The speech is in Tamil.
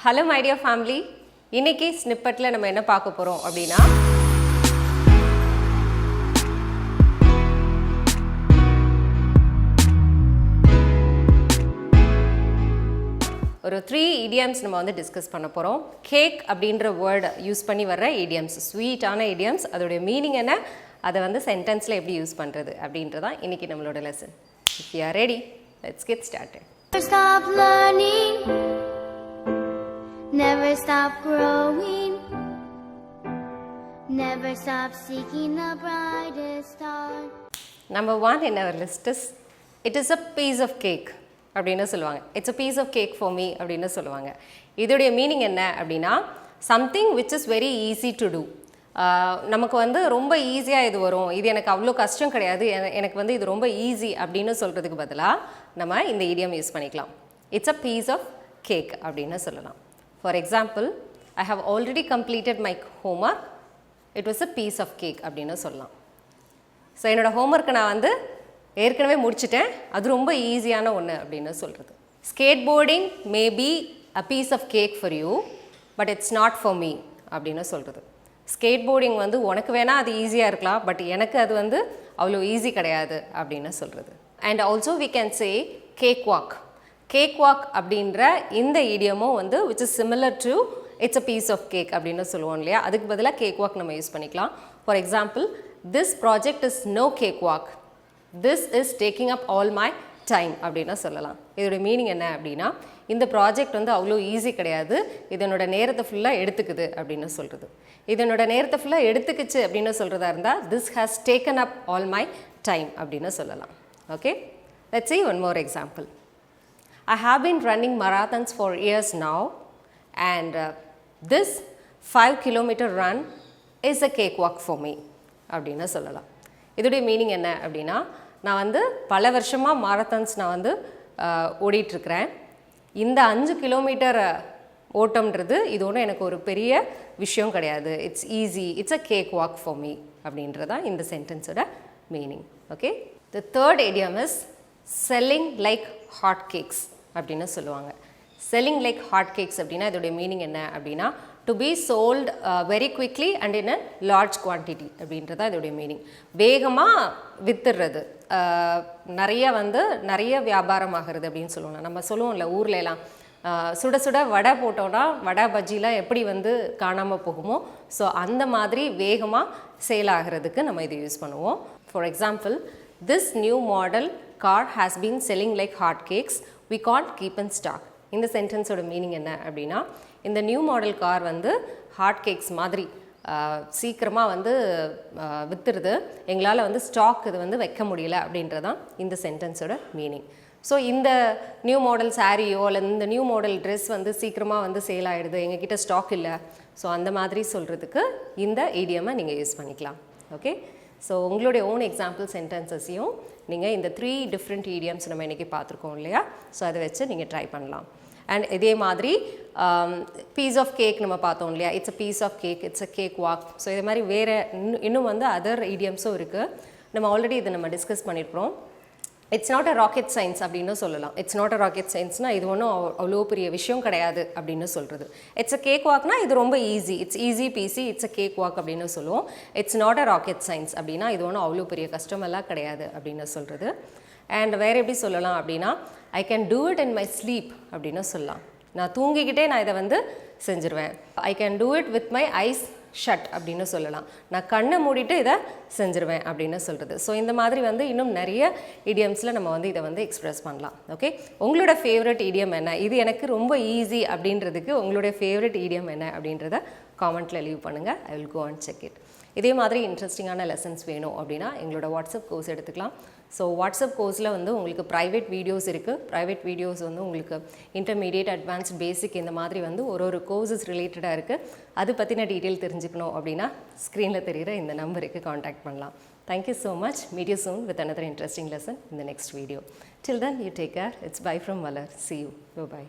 Hello my dear family, இன்னைக்கு ஸ்னிப்பெட்ல நம்ம என்ன பார்க்க போறோம் அப்படினா ஒரு 3 idioms நம்ம வந்து டிஸ்கஸ் பண்ண போறோம். கேக் அப்படிங்கற வேர்ட் யூஸ் பண்ணி வர்ற idioms, ஸ்வீட் ஆன idioms, அதோட மீனிங் என்ன, அத வந்து சென்டென்ஸ்ல எப்படி யூஸ் பண்றது அப்படின்றத இன்னைக்கு நம்மளோட lesson. If you are ready, let's get started. Stop learning, never stop growing, never stop seeking the brightest star. Number 1 in our list is, it is a piece of cake அப்படினு சொல்லுவாங்க. It's a piece of cake for me அப்படினு சொல்லுவாங்க. இதோட மீனிங் என்ன அப்படினா something which is very easy to do. நமக்கு வந்து ரொம்ப ஈஸியா இது வரும், இது எனக்கு அவ்வளோ கஷ்டம் கிடையாது, எனக்கு வந்து இது ரொம்ப ஈஸி அப்படின்னு சொல்கிறதுக்கு பதிலாக நம்ம இந்த இடியம் யூஸ் பண்ணிக்கலாம். It's a piece of cake அப்படின்னு சொல்லலாம். For example, I have already completed my homework, it was a piece of cake அப்படின்னு சொல்லலாம். ஸோ என்னோடய ஹோம்ஒர்க்கை நான் வந்து ஏற்கனவே முடிச்சிட்டேன், அது ரொம்ப ஈஸியான ஒன்று அப்படின்னு சொல்கிறது. Skateboarding may be a piece of cake for you, but it's not for me அப்படின்னு சொல்கிறது. ஸ்கேட் போர்டிங் வந்து உனக்கு வேணால் அது ஈஸியாக இருக்கலாம், பட் எனக்கு அது வந்து அவ்வளோ ஈஸி கிடையாது அப்படின்னு சொல்கிறது. And also we can say cake walk. Cake walk அப்படின்ற இந்த இடியமும் வந்து which is similar to it's a piece of cake அப்படின்னு சொல்லுவோம் இல்லையா, அதுக்கு பதிலாக கேக் வாக் நம்ம யூஸ் பண்ணிக்கலாம். For example, this project is no cake walk, this is taking up all my time அப்படின்னு சொல்லலாம். இதோட மீனிங் என்ன அப்படின்னா, இந்த ப்ராஜெக்ட் வந்து அவ்வளோ ஈஸி கிடையாது, இதனோட நேரத்தை ஃபுல்லாக எடுத்துக்குது அப்படின்னு சொல்கிறது. இதனோட நேரத்தை ஃபுல்லாக எடுத்துக்கிச்சு அப்படின்னு சொல்கிறதா இருந்தால், this has taken up all my time அப்படின்னு சொல்லலாம். Okay, let's see one more example. I have been running marathons for years now, and this 5 kilometer run is a cakewalk for me அப்படின்னு சொல்லலாம். இதோடைய மீனிங் என்ன அப்படின்னா, நான் வந்து பல வருஷமாக மாரத்தான்ஸ் நான் வந்து ஓடிட்டுருக்கிறேன். இந்த 5 கிலோமீட்டர் ஓட்டம்ன்றது இது ஒன்றும் எனக்கு ஒரு பெரிய விஷயம் கிடையாது, it's easy, it's a cake walk for me அப்படின்றதான் இந்த சென்டென்ஸோட meaning. Okay, the third இடியம் is selling like hot cakes அப்படின்னு சொல்லுவாங்க. செல்லிங் லைக் ஹாட் கேக்ஸ் அப்படின்னா இதோடைய மீனிங் என்ன அப்படின்னா, to be sold very quickly and in a large quantity அப்படின்றதா இதோடைய மீனிங். வேகமாக வித்துடுறது, நிறைய வியாபாரம் ஆகிறது அப்படின்னு சொல்லுவோம். நம்ம சொல்லுவோம்ல ஊர்லலாம், சுட சுட வடை போட்டோன்னா வடை பஜ்ஜிலாம் எப்படி வந்து காணாமல் போகுமோ, ஸோ அந்த மாதிரி வேகமாக சேல் ஆகிறதுக்கு நம்ம இதை யூஸ் பண்ணுவோம். For example, this new model car has been selling like hot cakes, we can't keep in stock. இந்த சென்டென்ஸோட மீனிங் என்ன அப்படின்னா, இந்த நியூ மாடல் கார் வந்து ஹாட் கேக்ஸ் மாதிரி சீக்கிரமாக வந்து விற்றுருது, எங்களால் வந்து ஸ்டாக் இது வந்து வைக்க முடியல அப்படின்றதான் இந்த சென்டென்ஸோட மீனிங். ஸோ இந்த நியூ மாடல் சாரியோ அல்லது இந்த நியூ மாடல் ட்ரெஸ் வந்து சீக்கிரமாக வந்து சேல் ஆகிடுது, எங்ககிட்ட ஸ்டாக் இல்லை, ஸோ அந்த மாதிரி சொல்கிறதுக்கு இந்த இடியமை நீங்கள் யூஸ் பண்ணிக்கலாம். ஓகே, ஸோ உங்களுடைய ஓன் எக்ஸாம்பிள் சென்டென்சஸையும் நீங்கள் இந்த 3 டிஃப்ரெண்ட் இடியம்ஸ் நம்ம இன்றைக்கி பார்த்துருக்கோம் இல்லையா, ஸோ அதை வச்சு நீங்கள் ட்ரை பண்ணலாம். அண்ட் இதே மாதிரி பீஸ் ஆஃப் கேக் நம்ம பார்த்தோம் இல்லையா, it's a piece of cake, it's a cake walk. So இது மாதிரி வேறு இன்னும் வந்து அதர் இடியம்ஸும் இருக்குது. நம்ம ஆல்ரெடி இதை நம்ம டிஸ்கஸ் பண்ணியிருக்கிறோம். It's not a rocket science அப்படின்னு சொல்லலாம். இட்ஸ் நாட் அ ராக்கெட் சயின்ஸ்னால் இது ஒன்றும் அவ்வளோ பெரிய விஷயம் கிடையாது அப்படின்னு சொல்கிறது. இட்ஸ் அ கேக் வாக்னா இது ரொம்ப easy, it's easy peasy, it's a cake walk அப்படின்னு சொல்லுவோம். It's not a rocket science அப்படின்னா இது ஒன்றும் அவ்வளோ பெரிய கஷ்டமெல்லாம் கிடையாது அப்படின்னு சொல்கிறது. அண்ட் வேறு எப்படி சொல்லலாம் அப்படின்னா, I can do it in my sleep அப்படின்னு சொல்லலாம். நான் தூங்கிக்கிட்டே நான் இதை வந்து செஞ்சுருவேன். I can do it with my eyes shut அப்படின்னு சொல்லலாம். நான் கண்ணை மூடிட்டு இதை செஞ்சுருவேன் அப்படின்னு சொல்கிறது. ஸோ இந்த மாதிரி வந்து இன்னும் நிறைய இடியம்ஸில் நம்ம வந்து இதை வந்து எக்ஸ்ப்ரெஸ் பண்ணலாம். ஓகே, உங்களோட ஃபேவரட் இடியம் என்ன, இது எனக்கு ரொம்ப ஈஸி அப்படின்றதுக்கு உங்களுடைய ஃபேவரட் இடியம் என்ன அப்படின்றத காமெண்ட்டில் லீவ் பண்ணுங்கள். I will go and check it. இதே மாதிரி இன்ட்ரெஸ்டிங்கான லெசன்ஸ் வேணும் அப்படின்னா எங்களோட வாட்ஸ்அப் கோர்ஸ் எடுத்துக்கலாம். ஸோ வாட்ஸ்அப் கோர்ஸில் வந்து உங்களுக்கு ப்ரைவேட் வீடியோஸ் இருக்குது. ப்ரைவேட் வீடியோஸ் வந்து உங்களுக்கு இன்டர்மீடியட், அட்வான்ஸ்ட், பேசிக் இந்த மாதிரி வந்து ஒரு கோர்சஸ் ரிலேட்டடாக இருக்குது. அது பற்றின டீட்டெயில் தெரிஞ்சுக்கணும் அப்படின்னா ஸ்க்ரீனில் தெரிகிற இந்த நம்பருக்கு காண்டாக்ட் பண்ணலாம். Thank you so much. Meet you soon with another interesting lesson in the next video. Till then, you take care. It's bye from Valar. See you. Bye-bye.